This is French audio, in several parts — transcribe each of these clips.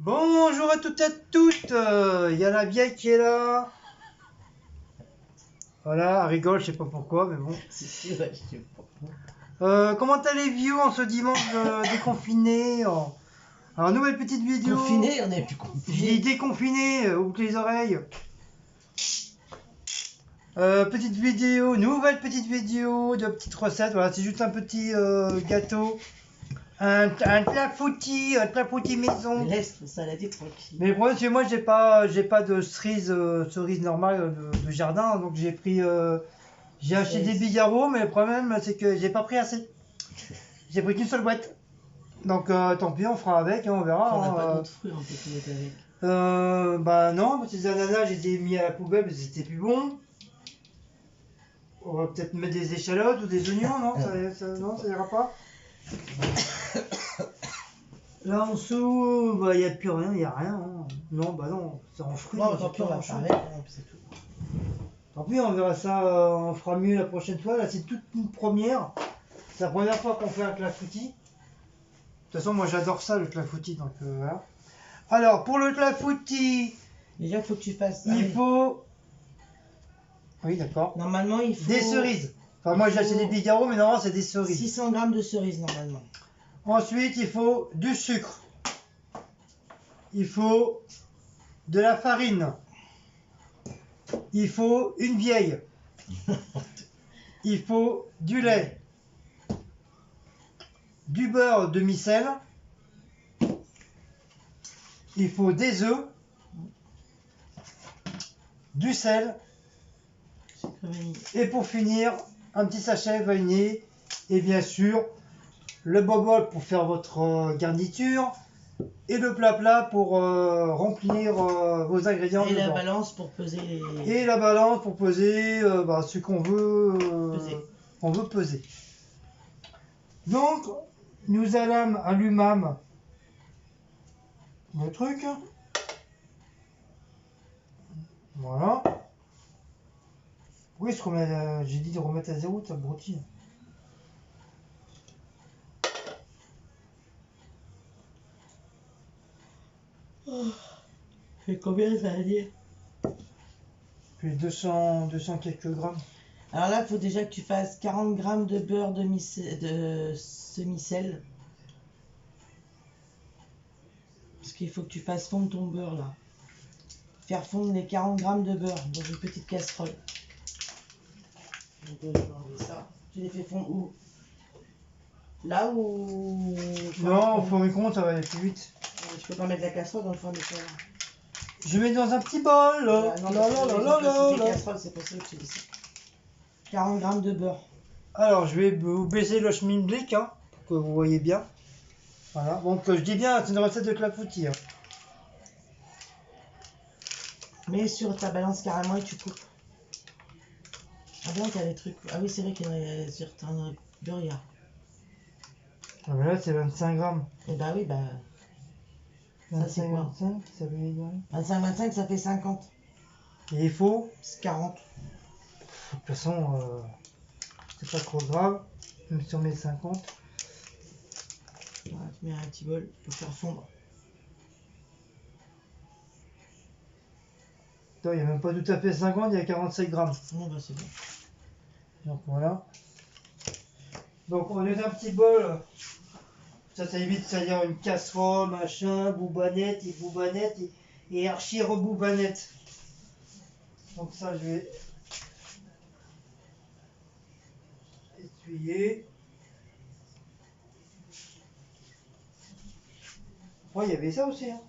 Bonjour à toutes et à toutes, il y a la vieille qui est là. Voilà, elle rigole, je sais pas pourquoi, mais bon. C'est vrai, je sais pas. Comment allez-vous en ce dimanche déconfiné Alors, nouvelle petite vidéo. Confiné, on est plus J'ai dit confiné. déconfiné, ouvre les oreilles. Petite vidéo, nouvelle petite vidéo de petites recettes. Voilà, c'est juste un petit gâteau. Un clafoutis maison. Laisse le saladier tranquille. Mais le problème c'est que moi j'ai pas de cerise normale de jardin, donc j'ai acheté des bigarros, mais le problème c'est que j'ai pas pris assez. J'ai pris qu'une seule boîte. Donc tant pis, on fera avec, hein, on verra. On n'a hein, pas d'autres fruits en fait mettre avec. Bah non, ces ananas je les ai mis à la poubelle parce que c'était plus bon. On va peut-être mettre des échalotes ou des oignons, non non, ça ira pas. Là en dessous, bah il n'y a plus rien, il n'y a rien. Hein. Non, bah non, c'est en fruits. Non, c'est tant pis, pas on va grand-chose. faire avec, hein, puis c'est tout. Tant pis, on verra ça, on fera mieux la prochaine fois. Là, c'est toute une première. C'est la première fois qu'on fait un clafoutis. De toute façon, moi j'adore ça, le clafoutis. Donc voilà. Alors, pour le clafoutis, Déjà, il faut que tu fasses. il faut. Oui, d'accord. Normalement, il faut. Des cerises. Enfin, moi j'ai acheté des bigarros, mais normalement, c'est des cerises. 600 grammes de cerises normalement. Ensuite, il faut du sucre. Il faut de la farine. Il faut une vieille. Il faut du lait. Du beurre demi-sel. Il faut des œufs, du sel, Sucre vanille. et pour finir, un petit sachet vanillé, et bien sûr, le bobol pour faire votre garniture, et le plat pour remplir vos ingrédients Et la dedans. balance pour peser les. Et la balance pour peser ce qu'on veut, peser. Donc, nous allumâmes le truc. Voilà. Oui, j'ai dit de remettre à zéro, ça broutille. Fait combien ça veut dire? Puis 200 quelques grammes. Alors là, il faut déjà que tu fasses 40 grammes de beurre de semi-sel. Parce qu'il faut que tu fasses fondre ton beurre là. Faire fondre les 40 grammes de beurre dans une petite casserole. Donc, je vais enlever ça. Tu les fais fondre où? Là ou... Non, au four micro-ondes, ça va aller plus vite. Je peux pas mettre la casserole dans le four micro-ondes. Je mets dans un petit bol. Non, là. casserole, c'est pour ça que tu dis ça. 40 grammes de beurre. Alors, je vais vous baisser le schmilblick, hein, pour que vous voyez bien. Voilà, donc je dis bien, c'est une recette de clafoutis. Hein. Mets sur ta balance carrément et tu coupes. Ah bien, t'as les trucs. Ah oui, c'est vrai qu'il y en a sur ton beurre, il y a. Ah, mais là, c'est 25 grammes. Et bah oui, bah. Ça, c'est 25, quoi 25, ça veut dire. 25, ça fait 50. Et il faut. C'est 40. De toute façon, c'est pas trop grave. Même si on met 50. Voilà, tu mets un petit bol pour faire fondre. Il n'y a même pas tout à fait 50, il y a 47 grammes. Non, bah c'est bon. Donc voilà. Donc on est un petit bol. Ça évite, c'est-à-dire une casserole, machin, boubanette et archi reboubanette. Donc ça, je vais essuyer. Ouais, il y avait ça aussi. Hein.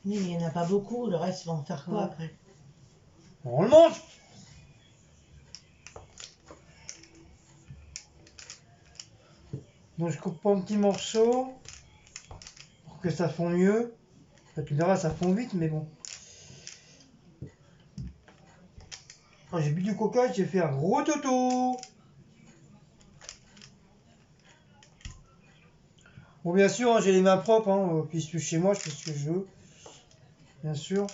Oui, mais il n'y en a pas beaucoup. Le reste, ils vont en faire quoi Ouais. après? On le mange. Donc je coupe en petits morceaux pour que ça fond mieux. En fait, tu verras, ça fond vite, mais bon. Quand j'ai bu du coca, j'ai fait un gros toto. Bon, bien sûr, hein, j'ai les mains propres, hein, puisque chez moi, je fais ce que je veux. Bien sûr.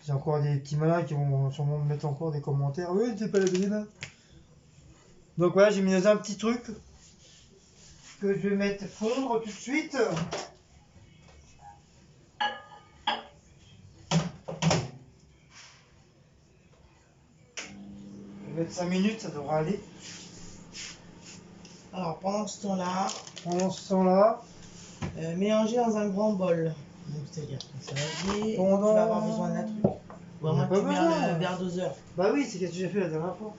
Il y a encore des petits malins qui vont sûrement me mettre encore des commentaires. Oui, c'est pas la bonne main. Donc voilà, j'ai mis dans un petit truc. que je vais mettre fondre tout de suite. Je vais mettre 5 minutes, ça devra aller. Alors pendant ce temps-là, Pendant ce temps-là, mélanger dans un grand bol. Donc c'est-à-dire que ça va aller, tu pendant... vas avoir besoin d'un truc. Ou à On moins n'a que tu pas mets besoin. le verre doseur. Bah oui, c'est ce que j'ai fait la dernière fois.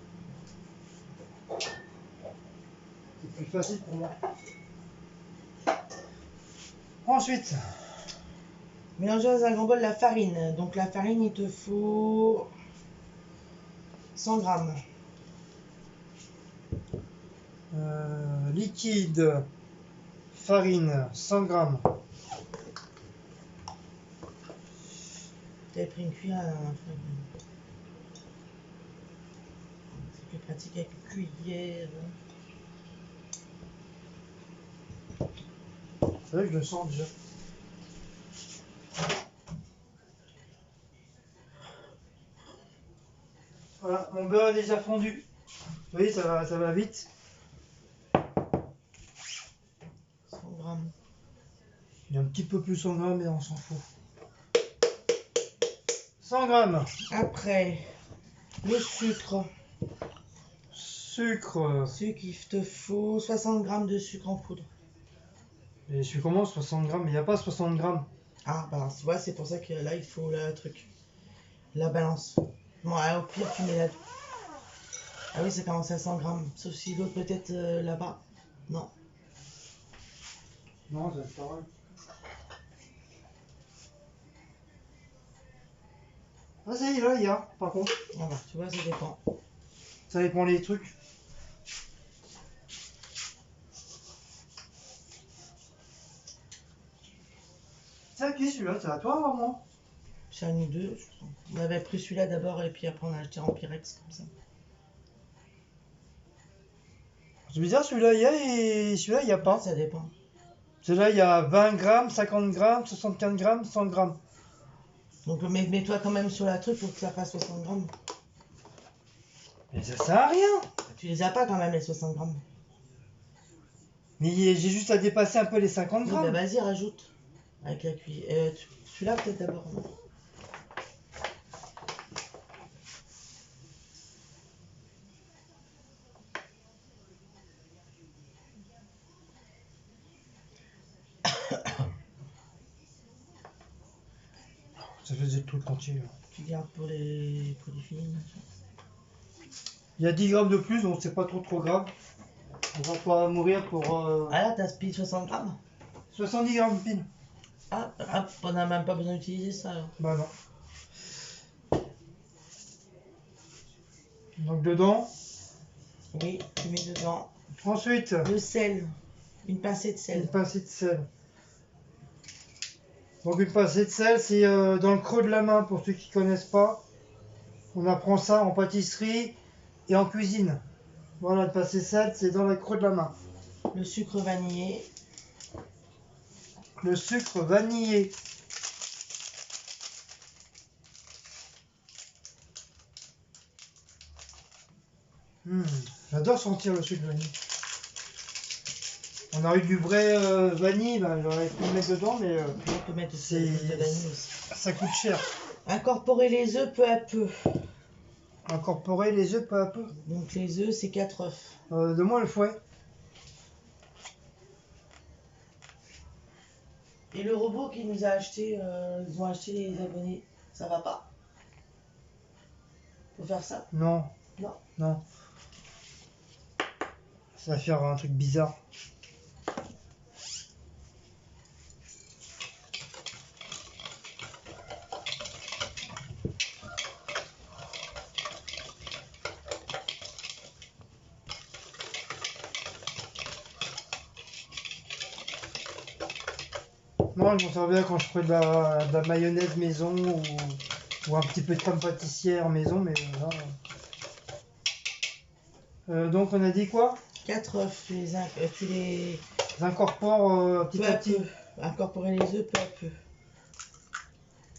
C'est plus facile pour moi. Ensuite, Mélanger dans un grand bol la farine. Donc la farine, il te faut 100 grammes. liquide, farine, 100 grammes. T'avais pris une cuillère la dernière fois. C'est plus pratique avec une cuillère. C'est vrai que je le sens déjà. Voilà, mon beurre est déjà fondu. Vous voyez, ça va vite. 100 grammes. Il est un petit peu plus 100 grammes, mais on s'en fout. 100 grammes. Après, le sucre. Sucre. Sucre, il te faut 60 grammes de sucre en poudre. Et je suis comment 60 grammes? Mais il n'y a pas 60 grammes. Ah, bah, tu vois, c'est pour ça que là, il faut le truc. La balance. Bon, au pire, tu mets la... Ah oui, ça commence à 100 grammes. Sauf si l'autre peut-être là-bas. Non. Non, c'est pareil. Ah, ça y est, là, il y a, par contre. Ah bah, tu vois, ça dépend. Ça dépend les trucs. C'est à qui celui-là? C'est à toi ou à moi? C'est à nous deux. On avait pris celui-là d'abord et puis après on a acheté en Pyrex comme ça. C'est bizarre, celui-là, il y a et celui-là, il n'y a pas. Ça dépend. Celui-là, il y a 20 grammes, 50 grammes, 75 grammes, 100 grammes. Donc mets-toi quand même sur la truc pour que ça fasse 60 grammes. Mais ça sert à rien. Tu les as pas quand même les 60 grammes. Mais j'ai juste à dépasser un peu les 50 Oui, grammes. bah vas-y, rajoute. Avec la cuillère. Celui-là peut-être d'abord. Non. Ça faisait tout le entier. Tu gardes pour les filles. Il y a 10 grammes de plus, donc c'est pas trop grave. On va pas mourir pour Ah là, t'as pile 60 grammes. 70 grammes pile. Ah, on n'a même pas besoin d'utiliser ça alors. Bah non. Donc dedans. Oui, tu mets dedans. Ensuite, Le sel. Une pincée de une sel. pincée de sel. Donc une pincée de sel, c'est dans le creux de la main pour ceux qui connaissent pas. On apprend ça en pâtisserie et en cuisine. Voilà, une pincée de sel, c'est dans le creux de la main. Le sucre vanillé. Le sucre vanillé. J'adore sentir le sucre vanille. On a eu du vrai vanille, ben, j'aurais pu le mettre dedans, mais On peut mettre c'est- de vanille aussi. ça coûte cher. Incorporer les œufs peu à peu. Incorporer les œufs peu à peu. Donc les œufs, c'est 4 œufs. Donne-moi le fouet. Et le robot qui nous a acheté, ils ont acheté les abonnés, ça va pas. Faut faire ça. Non. Non. Non. Ça va faire un truc bizarre. Moi, je m'en sers bien quand je fais de la mayonnaise maison ou un petit peu de crème pâtissière maison, mais là. Donc, on a dit quoi? 4 œufs, tu les J'incorpore petit peu à à petit. peu. Incorporer les œufs peu à peu.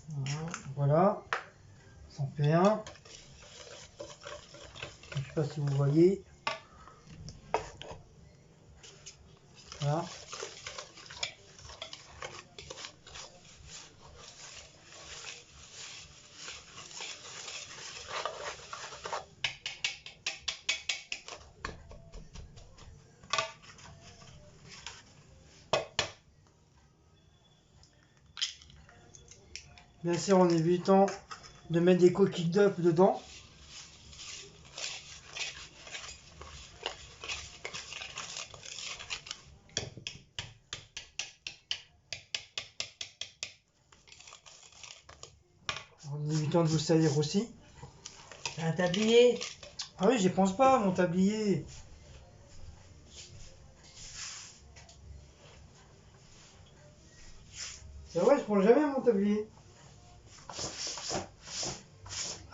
Voilà. Voilà. Ça en fait un. Je sais pas si vous voyez. Voilà. Bien sûr, en évitant de mettre des coquilles d'œufs dedans. En évitant de vous salir aussi. Un tablier. Ah oui, j'y pense pas, mon tablier. C'est vrai, je prends jamais mon tablier.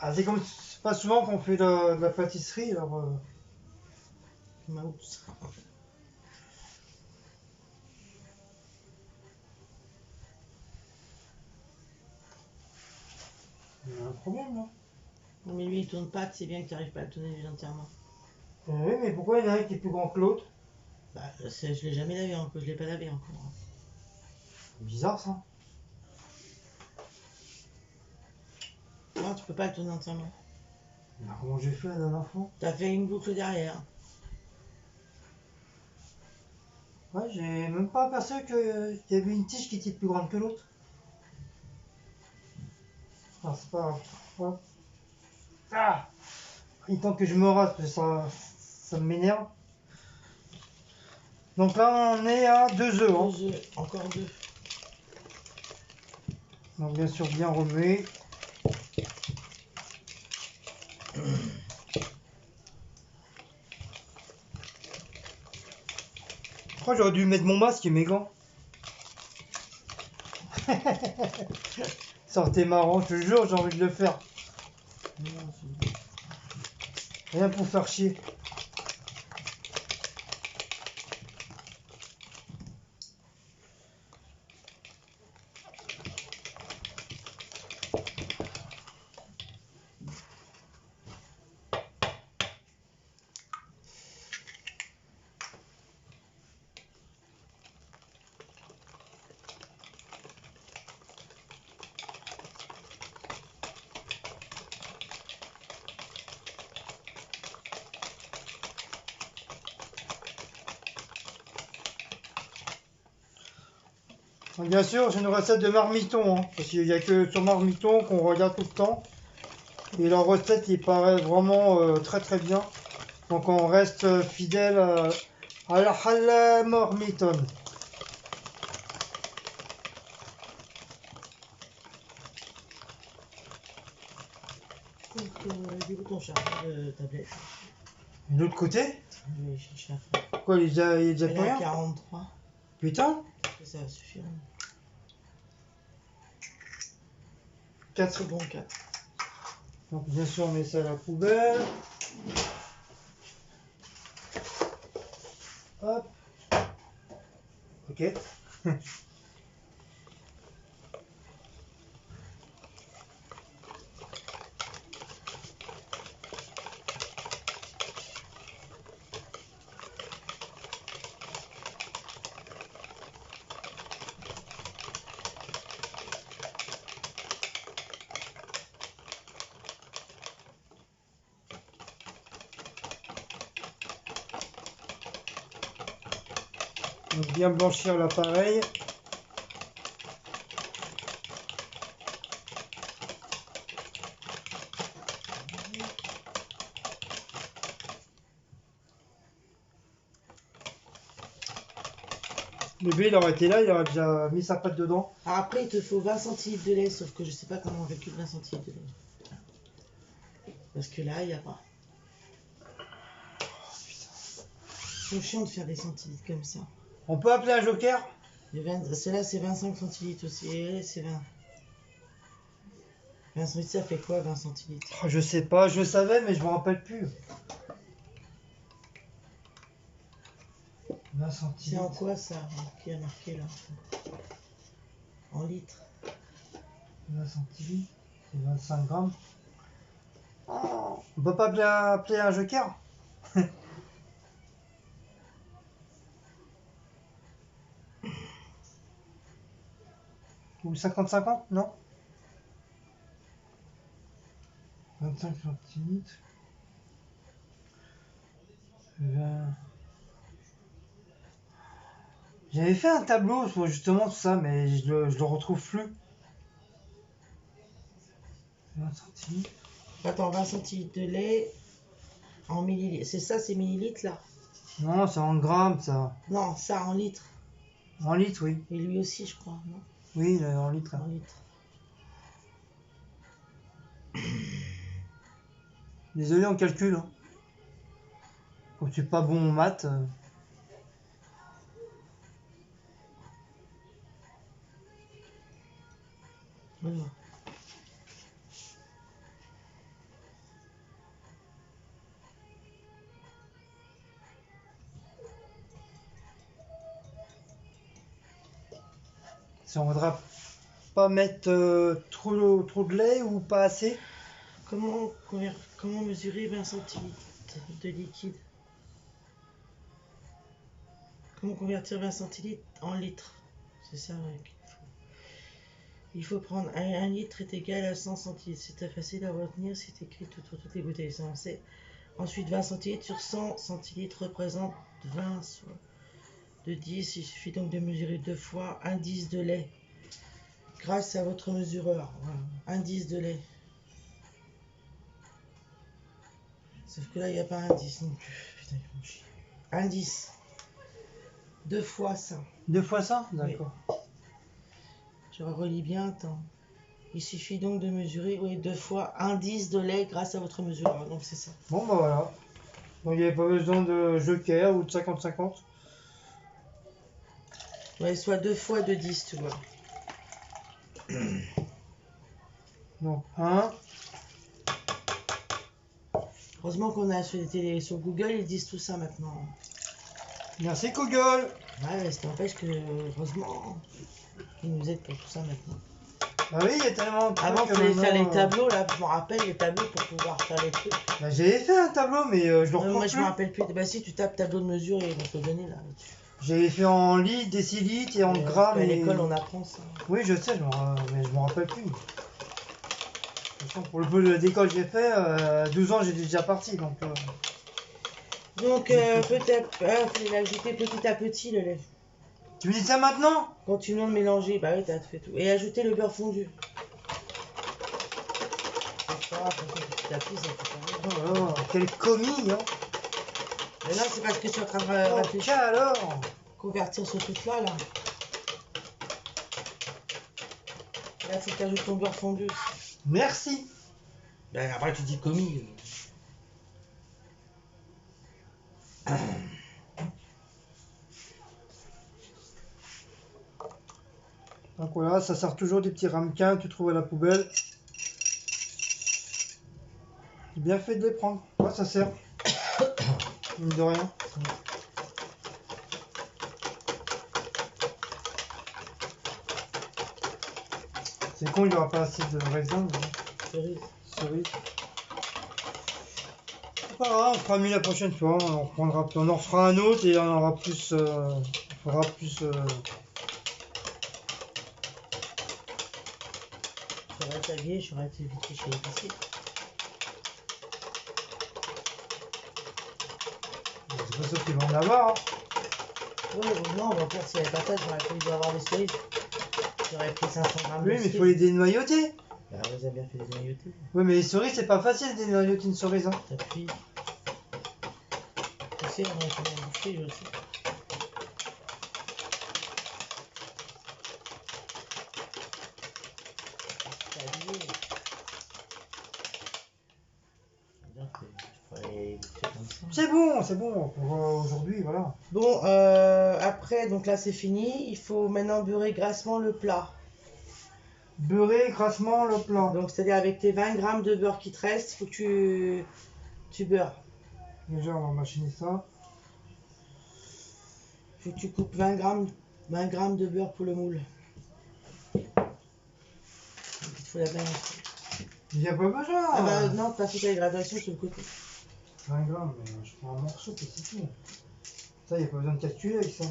Ah, c'est pas souvent qu'on fait de la pâtisserie, alors... Mouse. Il y a un problème, là. Non, mais lui, il tourne pas, c'est bien que tu n'arrives pas à le tourner entièrement. Oui, mais pourquoi il y en a un qui est plus grand que l'autre? Bah, je l'ai jamais lavé encore, je l'ai pas lavé encore. C'est bizarre, ça. Non, tu peux pas le tourner entièrement. Alors, comment j'ai fait la dernière fois? T'as fait une boucle derrière. Ouais, j'ai même pas aperçu qu'il y avait une tige qui était plus grande que l'autre. Ah, c'est pas grave. Ouais. Ah! Il temps que je me rase, parce que ça m'énerve. Donc là, on est à 2 œufs. Hein. 2 œufs, encore 2. Donc bien sûr, bien remuer. Je crois que j'aurais dû mettre mon masque et mes gants. Ça aurait été marrant, je te jure, j'ai envie de le faire. Rien pour faire chier. Donc, bien sûr, c'est une recette de marmiton, hein, parce qu'il n'y a que sur marmiton qu'on regarde tout le temps. Et leur recette, il paraît vraiment très très bien. Donc on reste fidèle à la halal marmiton. Du coup, ton chargeur de tablette. Et de l'autre côté, Je vais chercher la fin. quoi, il est déjà Elle pour est à rien? 43. Putain, Ça va suffire. 4. C'est bon, 4. Donc bien sûr, on met ça à la poubelle. Hop. Ok. Donc bien blanchir l'appareil. Le bébé, il aurait été là, il aurait déjà mis sa patte dedans. Alors après, il te faut 20 centilitres de lait, sauf que je sais pas comment on calcule 20 centilitres de lait. Parce que là, il n'y a pas. C'est chiant de faire des centilitres comme ça. On peut appeler un joker? Celle-là, c'est 25 centilitres aussi. Et c'est 20. 20 centilitres, ça fait quoi 20 centilitres? Oh, je sais pas, je savais, mais je me rappelle plus. 20 C'est centilitres. en quoi ça? Qui a marqué là? En litres. 20 centilitres, c'est 25 grammes. Oh, on peut pas appeler un joker? Ou 50-50, non? 25 centilitres. 20. J'avais fait un tableau sur justement tout ça, mais je le retrouve plus. 20 centilitres. Attends, 20 centilitres de lait en millilitres. C'est ça, c'est millilitres là? Non, c'est en grammes ça. Non, ça en litres. En litres, oui. Et lui aussi, je crois, non? Oui, il est en litres. En litres. Désolé, on calcule. Hein. Comme tu es pas bon en maths. Voilà. Si on voudra pas mettre trop de lait ou pas assez. Comment mesurer 20 centilitres de liquide? Comment convertir 20 centilitres en litres? C'est ça, ouais, qu'il faut. Il faut prendre 1 litre est égal à 100 centilitres. C'est facile à retenir, c'est écrit tout sur toutes les bouteilles. Ensuite, 20 centilitres sur 100 centilitres représente 20 soit de 10. Il suffit donc de mesurer 2 fois indice de lait. Grâce à votre mesureur. Voilà. Indice de lait. Sauf que là, il n'y a pas indice non plus. Putain, ils font chier. Indice. 2 fois ça. 2 fois ça? D'accord. Oui. Je relis bien, attends. Il suffit donc de mesurer, oui, 2 fois indice de lait grâce à votre mesureur. Donc c'est ça. Bon, bah voilà. Donc il n'y avait pas besoin de joker ou de 50-50. Ouais, soit 2 fois de 10, tu vois. Donc 1. Heureusement qu'on a sur Google, ils disent tout ça maintenant. Merci Google. Ouais, ça n'empêche que, heureusement, ils nous aident pour tout ça maintenant. Bah oui, il y a tellement de trucs. Avant, il fallait faire les tableaux, là, je me rappelle, les tableaux pour pouvoir faire les trucs. Bah, j'avais fait un tableau, mais je le reprends Moi, plus. je me rappelle plus. Bah si, tu tapes tableau de mesure et ils vont te le donner, là. J'avais fait en litres, décilitres et en grammes. À Et... l'école, on apprend ça. Oui, je sais, mais je me rappelle plus. De toute façon, pour le peu d'école que j'ai fait, à 12 ans, j'étais déjà parti. Donc peut-être, faut l'ajouter petit à petit, le lait. tu me dis ça maintenant? Continuons de mélanger. Bah oui, t'as fait tout. Et ajouter le beurre fondu. C'est pas grave, petit à petit, ça fait pas mal. Oh, quel commis, hein. Mais là, c'est parce que je suis en train de Oh, réfléchir. alors. Convertir ce truc-là, là. Là, faut que tu ajoutes ton beurre fondu aussi. Merci. Ben, après, tu dis commis. Donc voilà, ça sert toujours des petits ramequins que tu trouves à la poubelle. C'est bien fait de les prendre. Ouais, ça sert. Mine de rien. C'est con, il n'y aura pas assez de raisin. Cerise. Cerise. C'est pas grave, on fera mieux la prochaine fois. On en refera un autre et on aura plus. On fera plus. J'aurais tagué, j'aurais été vite chez l'épicier. C'est pas sûr qu'il va en avoir. Hein. Ouais, non, on va faire si elle est patate, j'aurais pu avoir des cerises. J'aurais pris 500 grammes Oui, de mais il faut les dénoyauter. Bah, on les a bien fait dénoyauter. Oui, mais les cerises, c'est pas facile de dénoyauter une cerise. Hein. T'appuies. Tu sais, on a fait un boucher, je sais. C'est habillé. C'est bon pour aujourd'hui, voilà. Bon, après, donc là c'est fini. Il faut maintenant beurrer grassement le plat. Beurrer grassement le plat. Donc, c'est-à-dire avec tes 20 grammes de beurre qui te restent, il faut que tu beurres. Déjà, on va machiner ça. Il faut que tu coupes 20 grammes de beurre pour le moule. Donc, il te faut la balance. Il n'y a pas besoin. Ah bah non, t'as fait ta gradation sur le côté. 20 grammes, mais je prends un morceau, c'est tout. Ça, il n'y a pas besoin de calculer avec ça.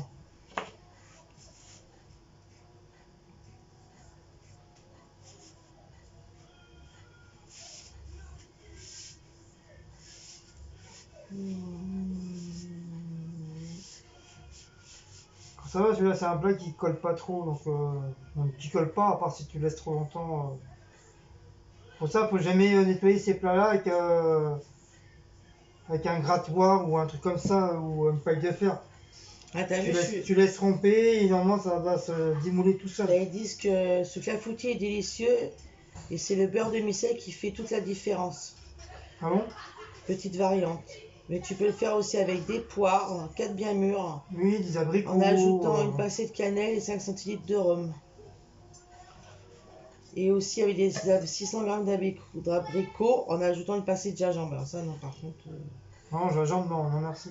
Ça va, celui-là, c'est un plat qui colle pas trop, donc qui colle pas, à part si tu laisses trop longtemps. Pour ça, faut jamais nettoyer ces plats-là avec un grattoir ou un truc comme ça, ou une paille de fer. Ah, t'as vu, Tu laisses romper et normalement ça va se démouler tout seul. Là, ils disent que ce clafoutis est délicieux et c'est le beurre de micelle qui fait toute la différence. Ah bon? Petite variante. Mais tu peux le faire aussi avec des poires, 4 bien mûres, Oui, des abricots. en ajoutant une pincée de cannelle et 5 centilitres de rhum. Et aussi avec des 600 g d'abricots en ajoutant une pincée de gingembre. Alors ça, non, par contre... Non, gingembre, non, merci.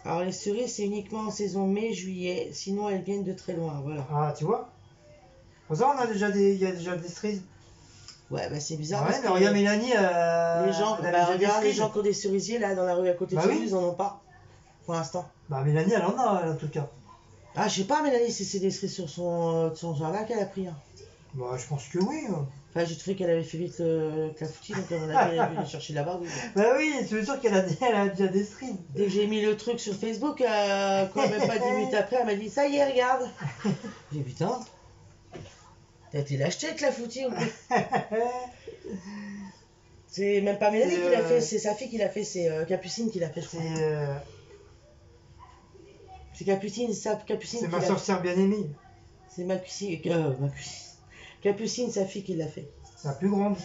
Alors les cerises, c'est uniquement en saison mai-juillet, sinon elles viennent de très loin, voilà. Ah, tu vois? Pour ça, il y a déjà des cerises. Ouais, bah c'est bizarre Ouais, parce mais que regarde Mélanie, les gens, elle a bah déjà des regarde, les cerises. gens qui ont des cerisiers là dans la rue à côté de Bah chez oui. nous, ils en ont pas, pour l'instant. Bah Mélanie, elle en a, elle, en tout cas. Ah, je sais pas, Mélanie, si c'est des cerises sur son jardin qu'elle a pris. Hein. Bah, je pense que oui. Enfin, j'ai trouvé qu'elle avait fait vite le clafoutis, donc à mon avis, elle a dû les chercher là-bas. Oui, bon. Bah oui, je suis sûr qu'elle elle a déjà des cerises. Dès que j'ai mis le truc sur Facebook, quoi, même pas 10 minutes après, elle m'a dit ça y est, regarde. J'ai dit putain, t'as été l'acheter le clafoutis ou quoi? C'est même pas Mélanie qui l'a fait, c'est sa fille qui l'a fait, c'est Capucine qui l'a fait, je crois. C'est Capucine, Capucine. C'est ma sorcière bien-aimée. C'est Capucine, sa fille qui l'a fait. C'est la plus grande.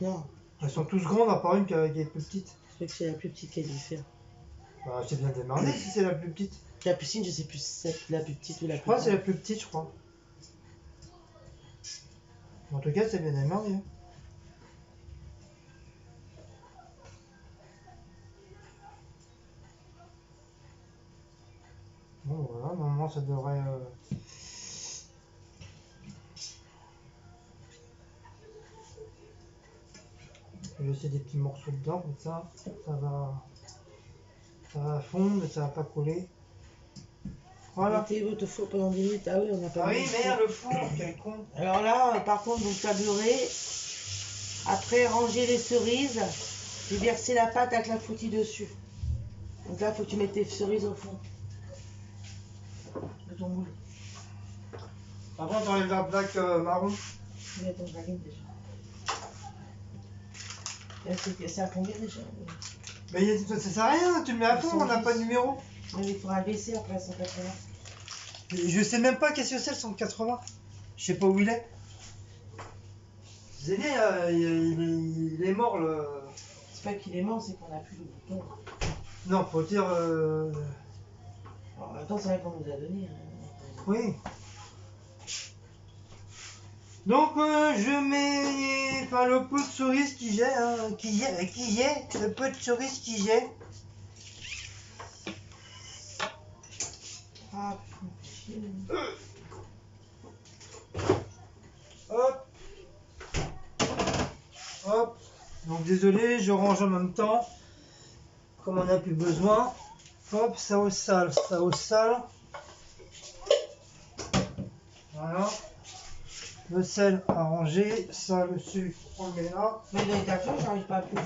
Non. Elles sont tous grandes, à part une qui est plus petite. Je crois que c'est la plus petite qui a dû le faire. Bah, c'est bien démarré si c'est la plus petite. Capucine, je sais plus si c'est la plus petite ou la plus grande. Je crois que c'est la plus petite, je crois. En tout cas, c'est bien démarré. Bon, voilà, normalement, ça devrait... Je vais laisser des petits morceaux dedans, comme ça va fondre, ça va pas coller. Voilà. Mettez votre four pendant 10 minutes. Ah oui, on a pas Ah mis oui, merde, le four, quel con. Alors là, par contre, donc t'as beurré. Après, ranger les cerises et verser la pâte à clafoutis dessus. Donc là, faut que tu mettes tes cerises au fond de ton moule. Par contre, on enlève la plaque marron. Tu mets ton farine déjà. C'est à combien déjà? Mais ça sert à rien, tu le mets à fond, on n'a pas de numéro. Mais il faudra le baisser après 180. Je sais même pas qu'est-ce que c'est le 180. Je sais pas où il est. Zéné, il est mort le. C'est pas qu'il est mort, c'est qu'on a plus le bouton. Non, faut dire. En même temps, c'est vrai qu'on nous a donné. Hein. Oui. Donc je mets enfin, le peu de cerises qui j'ai, le peu de cerises qui j'ai. Ah, Hop. Hop. Donc désolé, je range en même temps. Comme on n'a plus besoin. Hop, ça au sale, ça au sale. Voilà. Le sel à ranger, ça le sucre, on le met là. mais dans les tacos, j'arrive pas à plus.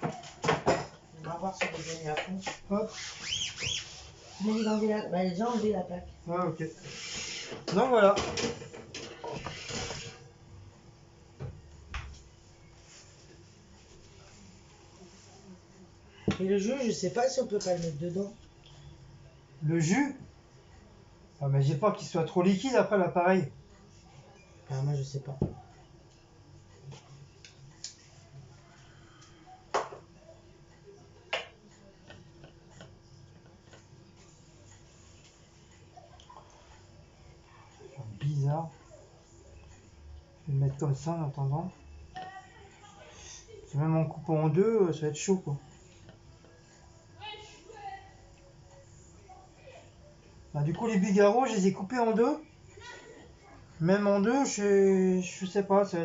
On va voir si on est à fond. Hop. Mais j'ai enlevé la... Bah, j'ai déjà enlevé la plaque. Ah, ok. Donc voilà. Et le jus, je sais pas si on peut pas le mettre dedans. Le jus. Ah, mais j'ai peur qu'il soit trop liquide après l'appareil. Ah, moi, je sais pas. Bizarre. Je vais le mettre comme ça en attendant. Même en coupant en deux, ça va être chaud quoi. Bah, du coup les bigarros, je les ai coupés en deux. Même en deux, je sais pas, ça va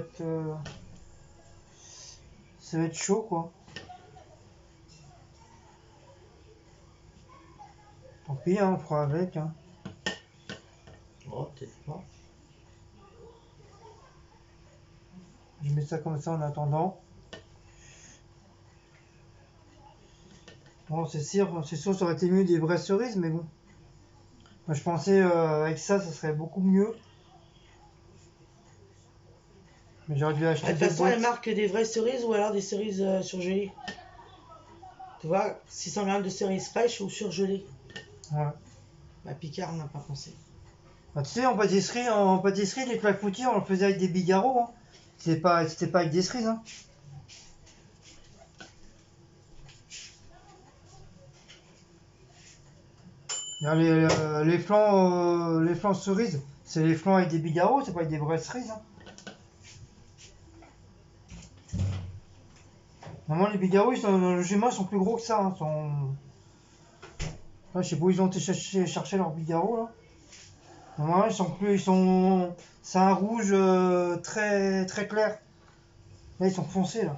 être chaud quoi. Tant pis, hein, on fera avec. Hein. Oh, peut-être pas. Je mets ça comme ça en attendant. Bon, c'est sûr, ça aurait été mieux des vraies cerises, mais bon. Moi, je pensais avec ça serait beaucoup mieux. Mais j'aurais dû acheter De toute des façon, elle boîtes. marque des vraies cerises ou alors des cerises surgelées. Tu vois, 600 grammes de cerises fraîches ou surgelées. Ouais. Bah, Picard n'a pas pensé. Bah, tu sais, en pâtisserie, les clafoutis, on le faisait avec des bigarros. Hein. C'était pas avec des cerises. Hein. Regarde, les flancs cerises, c'est les flancs avec des bigarros, c'est pas avec des vraies cerises. Hein. Normalement, les bigarros, logiquement, ils sont plus gros que ça. Hein. Ouais, je sais pas où ils ont été chercher leurs bigarros là. Normalement, c'est un rouge très très clair. Là, ils sont foncés là.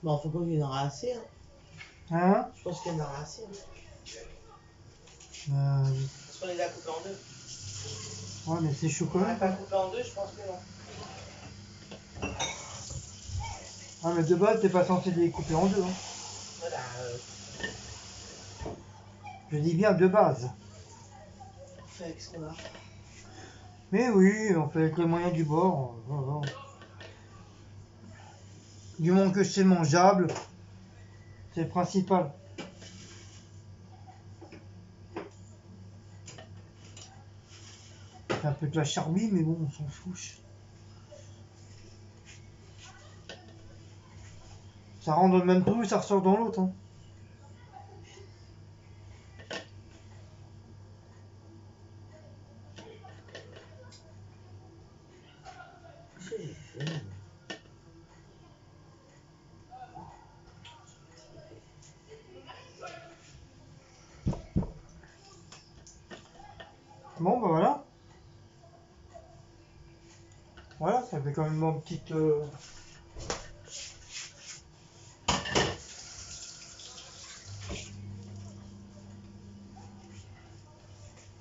Bon, faut pas qu'il y en aura assez. Hein. Hein? Je pense qu'il y en aura assez. Hein. Euh, Parce qu'on les a coupés en deux. Ouais, mais c'est On chocolat. n'a pas coupé en deux, je pense que non. Ah, mais de base, t'es pas censé les couper en deux. Hein. Voilà. Je dis bien de base. On fait avec ce qu'on a. Mais oui, on fait avec les moyens du bord. Voilà. Du moment que c'est mangeable, c'est le principal. C'est un peu de la charbie, mais bon, on s'en fout. Ça rentre dans le même trou et ça ressort dans l'autre. Hein. Bon, bah voilà. Voilà, ça fait quand même une petite...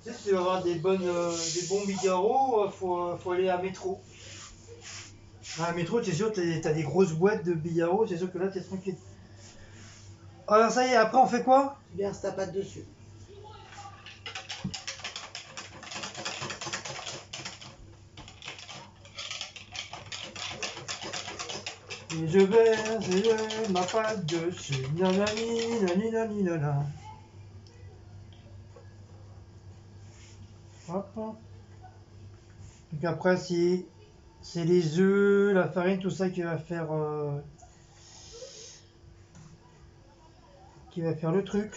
Tu sais, si tu veux avoir des bons bigarros, faut aller à Métro. À Métro, c'est sûr, t'as des grosses boîtes de bigarros, c'est sûr que là, t'es tranquille. Alors ça y est, après on fait quoi? Tu verses ta pâte dessus. Et je verse ma pâte dessus. Nanani, nani, nani, nana. Hop. Donc après, si c'est les œufs, la farine, tout ça qui va faire le truc.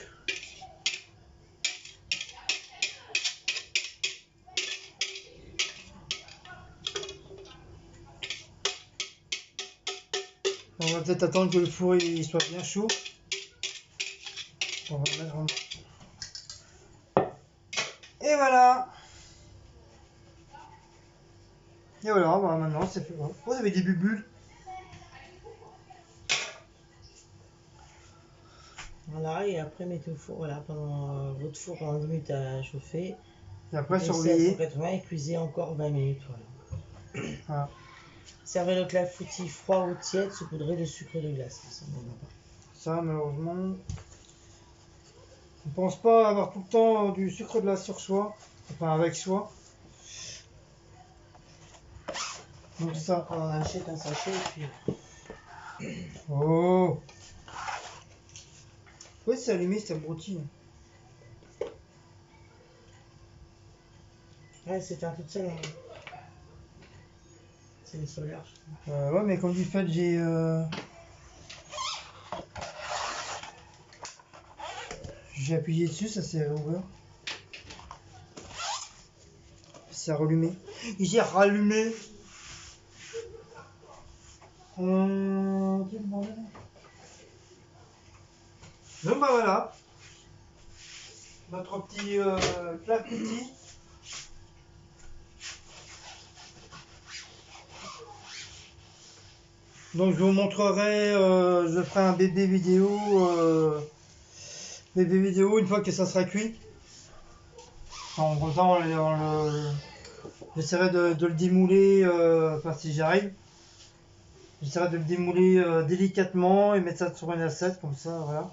On va peut-être attendre que le four il soit bien chaud. On va mettre Et voilà. Et voilà, bah maintenant c'est fait. Oh, vous avez des bulles. Voilà, et après mettez au four, voilà, pendant votre four pendant 10 minutes à chauffer. Et après Laissez à surveiller. 180 et cuisez encore 20 minutes, voilà. Voilà. Servez le clafoutis froid ou tiède, saupoudré de sucre de glace. Ça, on n'en a pas. Ça, malheureusement, on pense pas avoir tout le temps du sucre de glace sur soi, enfin avec soi. Donc ça. On achète un sachet et puis. Oh. Ouais, c'est allumé, c'est abruti. Ouais, c'est un toute seule. Hein. C'est une solaire. Ouais, mais comme du fait, j'ai appuyé dessus, ça s'est ouvert. C'est rallumé. J'ai rallumé. Quel bordel. Donc bah voilà. Notre petit clafoutis. Donc je vous montrerai, je ferai un bébé vidéo une fois que ça sera cuit. En gros, ça, j'essaierai de le démouler, enfin si j'arrive. J'essaierai de le démouler délicatement et mettre ça sur une assiette, comme ça, voilà.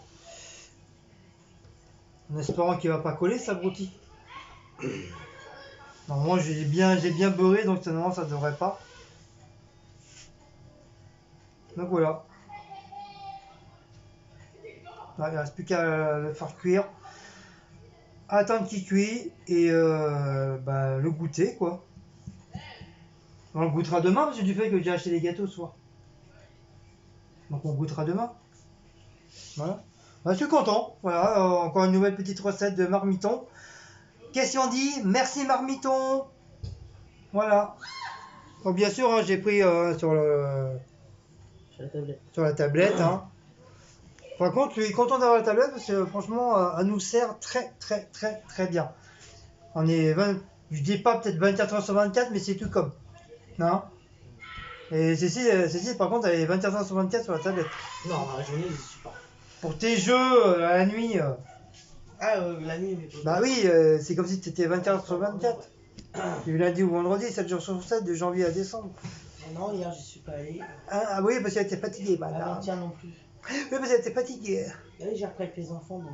En espérant qu'il va pas coller, ça abruti. Normalement, j'ai bien beurré, donc normalement ça devrait pas. Donc voilà. Là, il ne reste plus qu'à le faire cuire. Attendre qu'il cuit et le goûter quoi. On le goûtera demain parce que du fait que j'ai acheté les gâteaux ce soir. Donc on goûtera demain. Voilà. Je suis content. Voilà, encore une nouvelle petite recette de marmiton. Qu'est-ce qu'on dit? Merci marmiton. Voilà. Donc bien sûr, hein, j'ai pris sur la tablette. Hein. Par contre, je suis content d'avoir la tablette parce que franchement, elle nous sert très bien. On est je dis pas peut-être 24 heures sur 24, mais c'est tout comme. Non. Et Cécile, par contre, elle est 24 heures sur 24 sur la tablette. Non, la journée, je suis pas. Pour tes jeux, la nuit. La nuit, mais Bah oui, c'est comme si tu étais 24 heures sur 24. Du lundi au vendredi, 7 jours sur 7, de janvier à décembre. Non, hier, je suis pas allé. Ah oui, parce qu'elle était fatiguée, madame. Avant-hier non plus. Oui, parce qu'elle était fatiguée. Oui, j'ai repris avec les enfants, donc...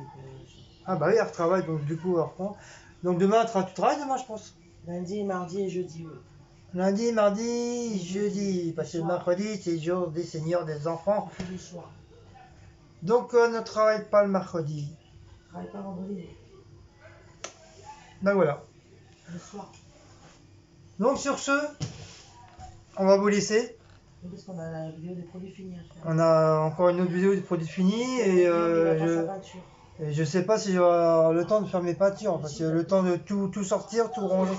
Ah bah oui, elle retravaille, donc du coup, elle reprend. Donc demain, tu travailles demain, je pense. Lundi, mardi et jeudi, oui. Lundi, mardi, jeudi. Parce que le mercredi, c'est le jour des seigneurs des enfants. Tous les soirs. Donc on ne travaille pas le mercredi. Je travaille pas vendredi. Ben voilà. Le soir. Donc sur ce, on va vous laisser. Oui, parce qu'on a la vidéo des produits finis à faire. On a encore une autre vidéo de produits finis et je sais pas si j'aurai le temps de faire mes peintures parce que le temps de tout sortir, tout ranger,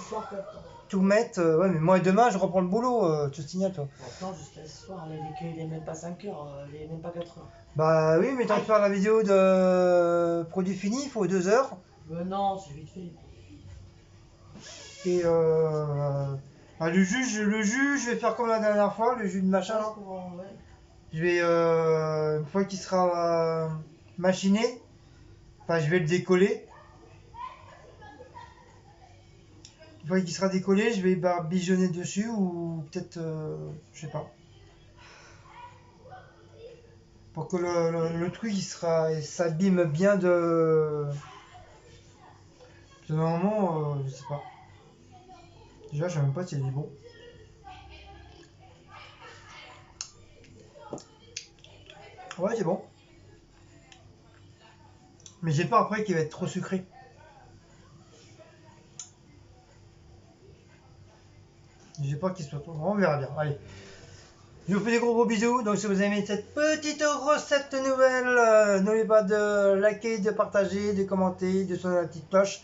tout mettre. Ouais, mais moi demain je reprends le boulot, tu te signales toi. Maintenant jusqu'à ce soir, il est même pas 5 heures, il est même pas 4 heures. Bah oui, mais tant de faire la vidéo de produits finis, il faut 2 heures. Non, c'est vite fait. Et le jus, je vais faire comme la dernière fois, le jus de machin. Là. Ouais. Je vais, une fois qu'il sera machiné, enfin je vais le décoller. Une fois qu'il sera décollé, je vais barbigeonner dessus ou peut-être, je sais pas. Pour que le truc il s'abîme bien de... Normalement, je sais pas. Déjà, je sais même pas si elle est bon. Ouais, c'est bon. Mais j'ai peur après qu'il va être trop sucré. J'ai peur qu'il soit trop... On verra bien. Allez. Je vous fais des gros bisous. Donc si vous aimez cette petite recette nouvelle, n'oubliez pas de liker, de partager, de commenter, de sonner la petite cloche.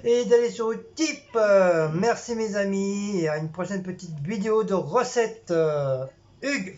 Et d'aller sur Utip. Merci mes amis. Et à une prochaine petite vidéo de recette. Hugues.